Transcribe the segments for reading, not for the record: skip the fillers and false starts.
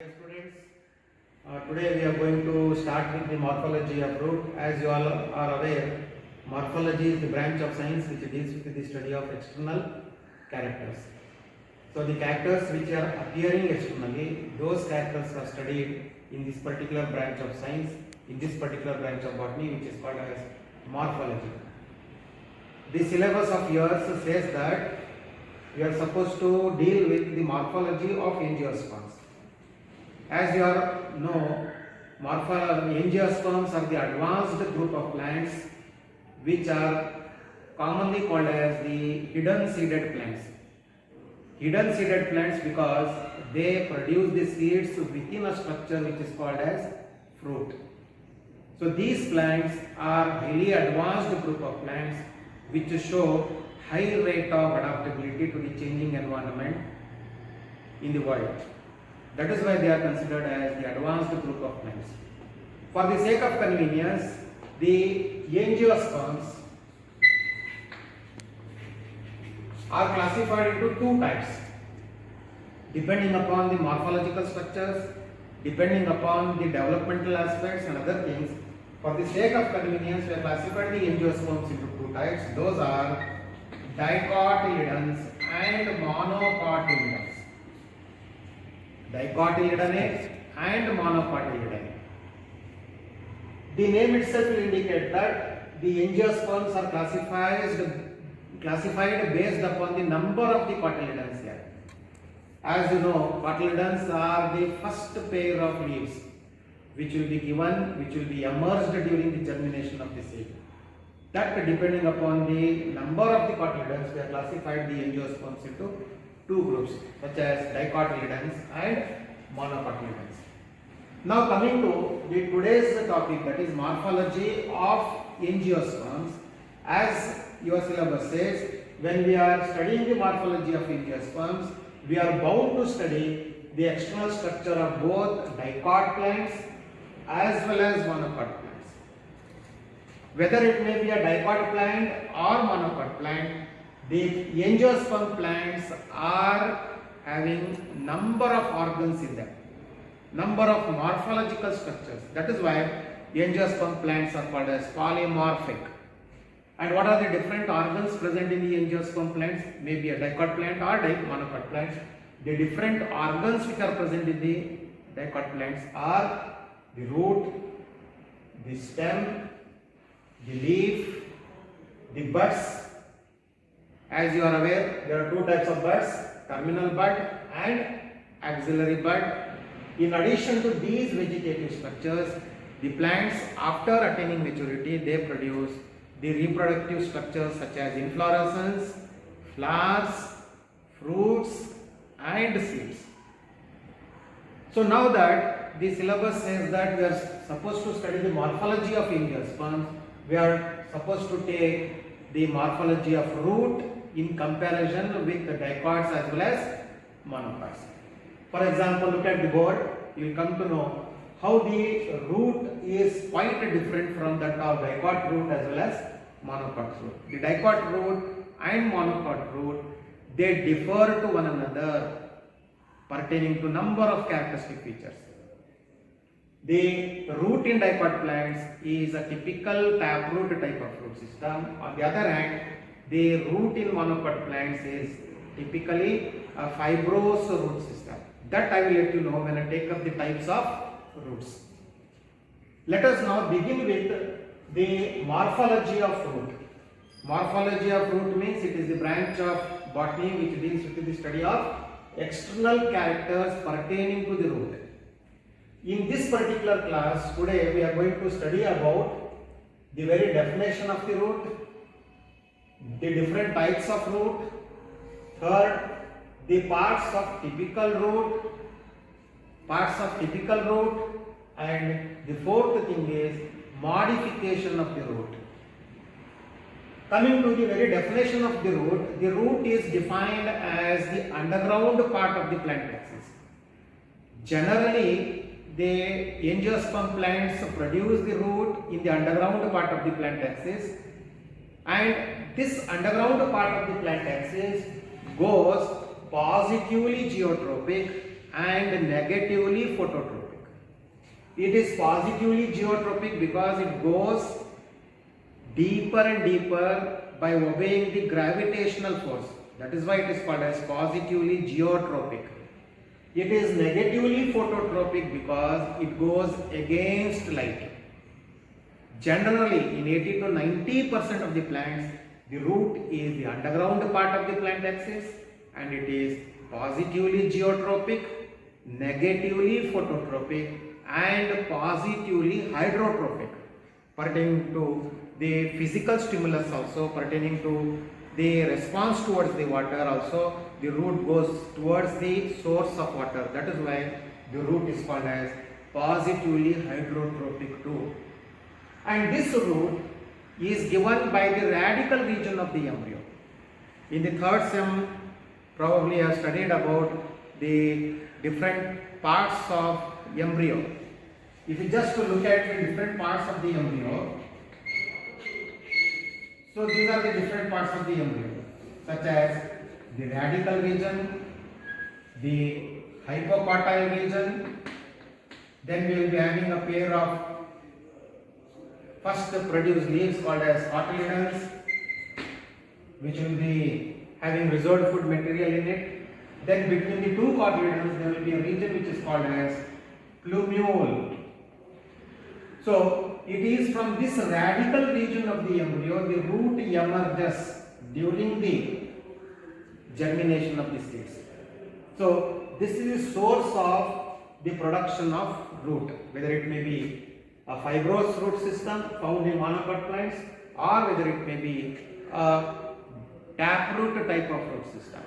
Dear students, today we are going to start with the morphology of root. As you all are aware, morphology is the branch of science which deals with the study of external characters. So the characters which are appearing externally, those characters are studied in this particular branch of science, in this particular branch of botany, which is called as morphology. The syllabus of yours says that we are supposed to deal with the morphology of angiosperms. As you all know, angiosperms are the advanced group of plants which are commonly called as the hidden seeded plants. Hidden seeded plants because they produce the seeds within a structure which is called as fruit. So these plants are highly advanced group of plants which show high rate of adaptability to the changing environment in the world. That is why they are considered as the advanced group of plants. For the sake of convenience, the angiosperms are classified into two types, depending upon the morphological structures, depending upon the developmental aspects and other things. For the sake of convenience, we have classified the angiosperms into two types. Those are dicotyledons and monocotyledons. Dicotyledonate and monocotyledonate. The name itself will indicate that the angiosperms are classified based upon the number of the cotyledons here. As you know, cotyledons are the first pair of leaves which will be given, which will be emerged during the germination of the seed. That depending upon the number of the cotyledons, we have classified the angiosperms into two groups such as dicotyledons and monocotyledons. Now coming to the today's topic, that is morphology of angiosperms. As your syllabus says, when we are studying the morphology of angiosperms, we are bound to study the external structure of both dicot plants as well as monocot plants. Whether it may be a dicot plant or monocot plant, the angiosperm plants are having number of organs in them, number of morphological structures. That is why angiosperm plants are called as polymorphic. And what are the different organs present in the angiosperm plants? Maybe a dicot plant or monocot plants. The different organs which are present in the dicot plants are the root, the stem, the leaf, the buds. As you are aware, there are two types of buds, terminal bud and axillary bud. In addition to these vegetative structures, the plants after attaining maturity, they produce the reproductive structures such as inflorescence, flowers, fruits and seeds. So now that the syllabus says that we are supposed to study the morphology of angiosperms, we are supposed to take the morphology of root in comparison with the dicots as well as monocots. For example, look at the board, you will come to know how the root is quite different from that of dicot root as well as monocot root. The dicot root and monocot root, they differ to one another pertaining to number of characteristic features. The root in dicot plants is a typical taproot type of root system. On the other hand, the root in monocot plants is typically a fibrous root system. That I will let you know when I take up the types of roots. Let us now begin with the morphology of root. Morphology of root means it is the branch of botany which deals with the study of external characters pertaining to the root. In this particular class, today we are going to study about the very definition of the root, the different types of root, third, the parts of typical root, and the fourth thing is modification of the root. Coming to the very definition of the root is defined as the underground part of the plant axis. Generally, the angiosperm plants produce the root in the underground part of the plant axis, and this underground part of the plant axis goes positively geotropic and negatively phototropic. It is positively geotropic because it goes deeper and deeper by obeying the gravitational force. That is why it is called as positively geotropic. It is negatively phototropic because it goes against light. Generally, in 80 to 90% of the plants, the root is the underground part of the plant axis, and it is positively geotropic, negatively phototropic, and positively hydrotropic, pertaining to the physical stimulus also, pertaining to the response towards the water also. The root goes towards the source of water. That is why the root is called as positively hydrotropic too. And this root is given by the radical region of the embryo. In the third sem, probably I have studied about the different parts of embryo. If you just look at the different parts of the embryo, so these are the different parts of the embryo, such as the radical region, the hypocotyl region. Then we will be having a pair of first produced leaves called as cotyledons, which will be having reserved food material in it. Then between the two cotyledons there will be a region which is called as plumule. So it is from this radical region of the embryo the root emerges during the germination of the seeds. So this is the source of the production of root, whether it may be a fibrous root system found in monocot plants, or whether it may be a taproot type of root system.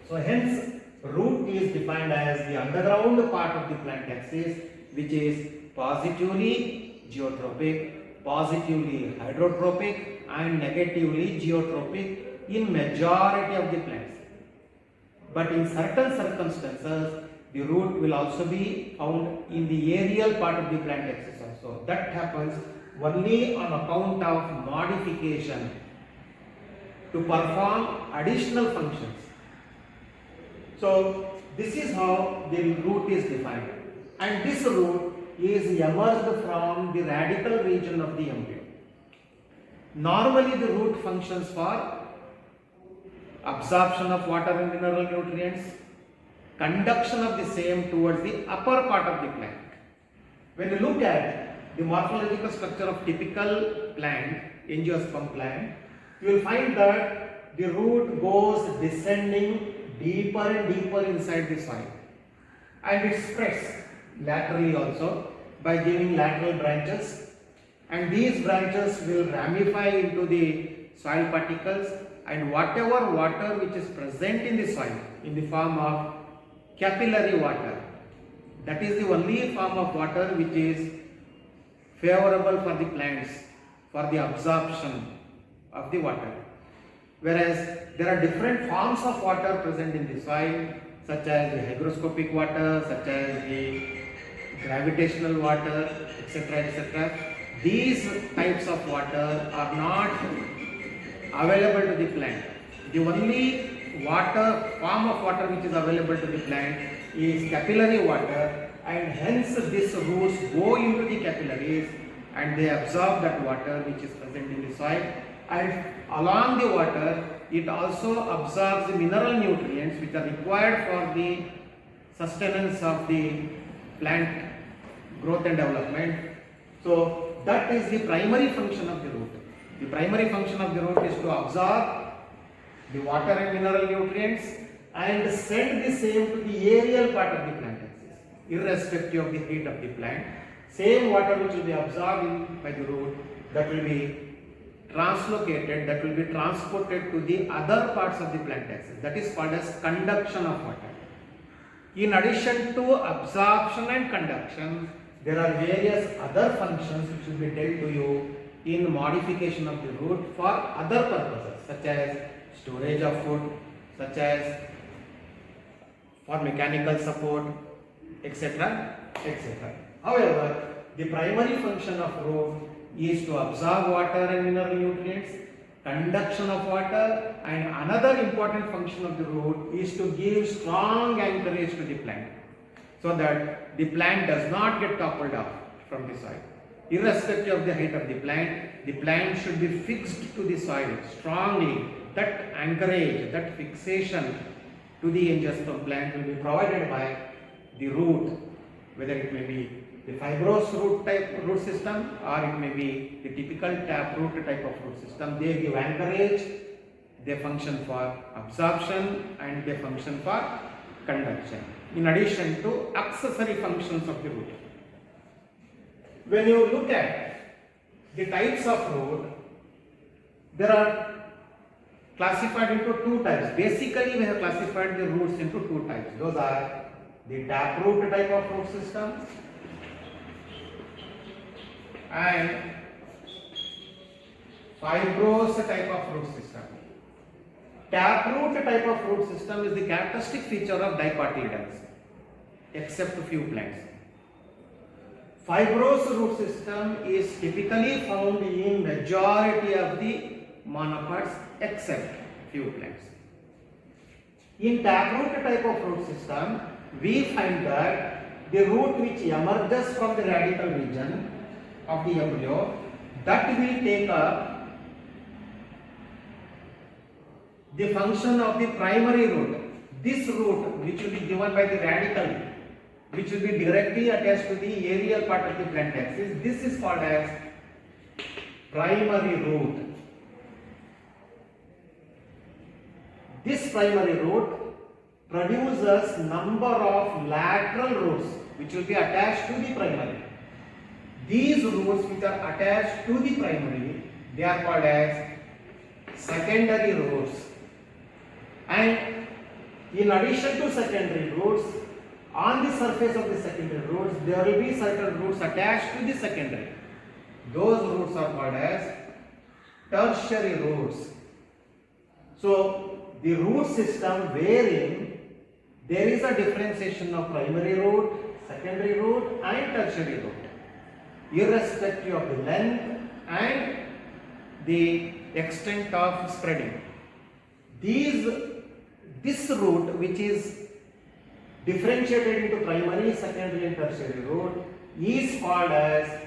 So hence root is defined as the underground part of the plant axis, which is positively geotropic, positively hydrotropic, and negatively geotropic in majority of the plants. But in certain circumstances, the root will also be found in the aerial part of the plant axis also. That happens only on account of modification to perform additional functions. So this is how the root is defined, and this root is emerged from the radical region of the embryo. Normally the root functions for absorption of water and mineral nutrients, conduction of the same towards the upper part of the plant. When you look at the morphological structure of typical plant, angiosperm plant, you will find that the root goes descending deeper and deeper inside the soil, and it spreads laterally also by giving lateral branches, and these branches will ramify into the soil particles, and whatever water which is present in the soil in the form of capillary water, that is the only form of water which is favorable for the plants for the absorption of the water. Whereas there are different forms of water present in the soil, such as the hygroscopic water, such as the gravitational water, etc., etc. These types of water are not available to the plant. The only form of water which is available to the plant is capillary water, and hence these roots go into the capillaries and they absorb that water which is present in the soil, and along the water it also absorbs the mineral nutrients which are required for the sustenance of the plant growth and development. So that is the primary function of the root. The primary function of the root is to absorb the water and mineral nutrients and send the same to the aerial part of the plant axis, irrespective of the heat of the plant. Same water which will be absorbed by the root, that will be translocated, that will be transported to the other parts of the plant axis. That is called as conduction of water. In addition to absorption and conduction, there are various other functions which will be dealt to you in modification of the root for other purposes, such as storage of food, such as for mechanical support, etc., etc. However, the primary function of root is to absorb water and mineral nutrients conduction of water, and another important function of the root is to give strong anchorage to the plant so that the plant does not get toppled off from the soil. Irrespective of the height of the plant should be fixed to the soil strongly. That anchorage, that fixation to the angiosperm plant will be provided by the root, whether it may be the fibrous root system or it may be the typical taproot type of root system. They give anchorage, they function for absorption, and they function for conduction, in addition to accessory functions of the root. When you look at the types of root, there are classified into two types. Basically, we have classified the roots into two types. Those are the taproot type of root system and fibrous type of root system. Taproot type of root system is the characteristic feature of dicotyledons, except a few plants. Fibrous root system is typically found in majority of the monocots, except few plants. In taproot type of root system, we find that the root which emerges from the radical region of the embryo, that will take up the function of the primary root. This root, which will be given by the radical, which will be directly attached to the aerial part of the plant axis, this is called as primary root. This primary root produces number of lateral roots which will be attached to the primary. These roots which are attached to the primary, they are called as secondary roots. And in addition to secondary roots, on the surface of the secondary roots, there will be certain roots attached to the secondary. Those roots are called as tertiary roots. So, the root system wherein there is a differentiation of primary root, secondary root and tertiary root, irrespective of the length and the extent of spreading. This root, which is differentiated into primary, secondary and tertiary root, is called as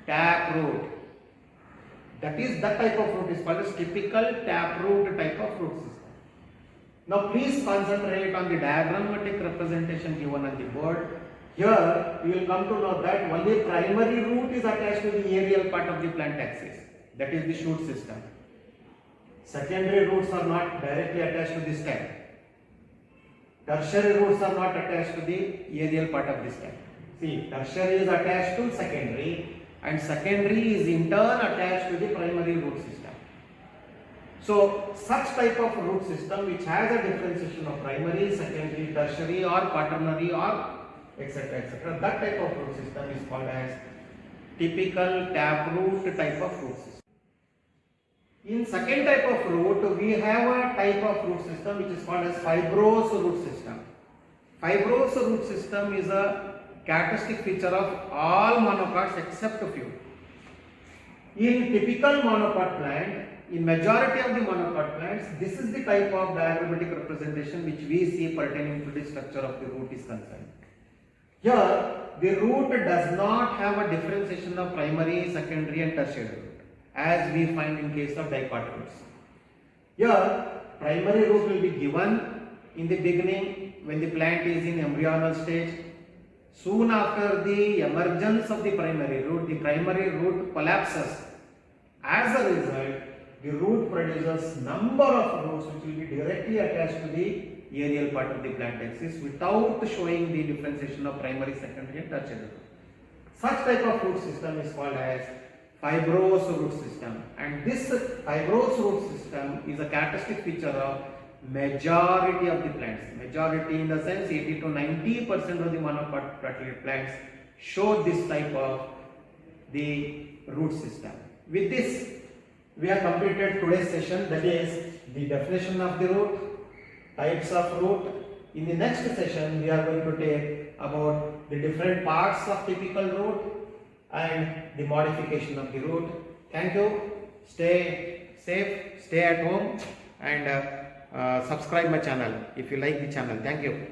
taproot. That type of root is called as typical taproot type of root system. Now please concentrate on the diagrammatic representation given on the board. Here you will come to know that only primary root is attached to the aerial part of the plant axis, that is the shoot system. Secondary roots are not directly attached to the stem. Tertiary roots are not attached to the aerial part of the stem. See, tertiary is attached to secondary and secondary is in turn attached to the primary root system. So, such type of root system which has a differentiation of primary, secondary, tertiary or quaternary or etc., that type of root system is called as typical taproot type of root system. In second type of root, we have a type of root system which is called as fibrous root system. Fibrous root system is a characteristic feature of all monocots except a few. In typical monocot plant, in majority of the monocot plants, this is the type of diagrammatic representation which we see pertaining to the structure of the root is concerned. Here, the root does not have a differentiation of primary, secondary and tertiary root, as we find in case of dicotyledons. Here, primary root will be given in the beginning when the plant is in embryonal stage. Soon after the emergence of the primary root collapses. As a result, the root produces number of roots which will be directly attached to the aerial part of the plant axis without showing the differentiation of primary, secondary and tertiary root. Such type of root system is called as fibrous root system, and this fibrous root system is a characteristic feature of majority of the plants. Majority in the sense 80 to 90% of the monocot plants show this type of the root system. With this, we have completed today's session, that is the definition of the root, types of root. In the next session, we are going to take about the different parts of typical root and the modification of the root. Thank you. Stay safe. safe, stay at home, and subscribe my channel if you like the channel. Thank you.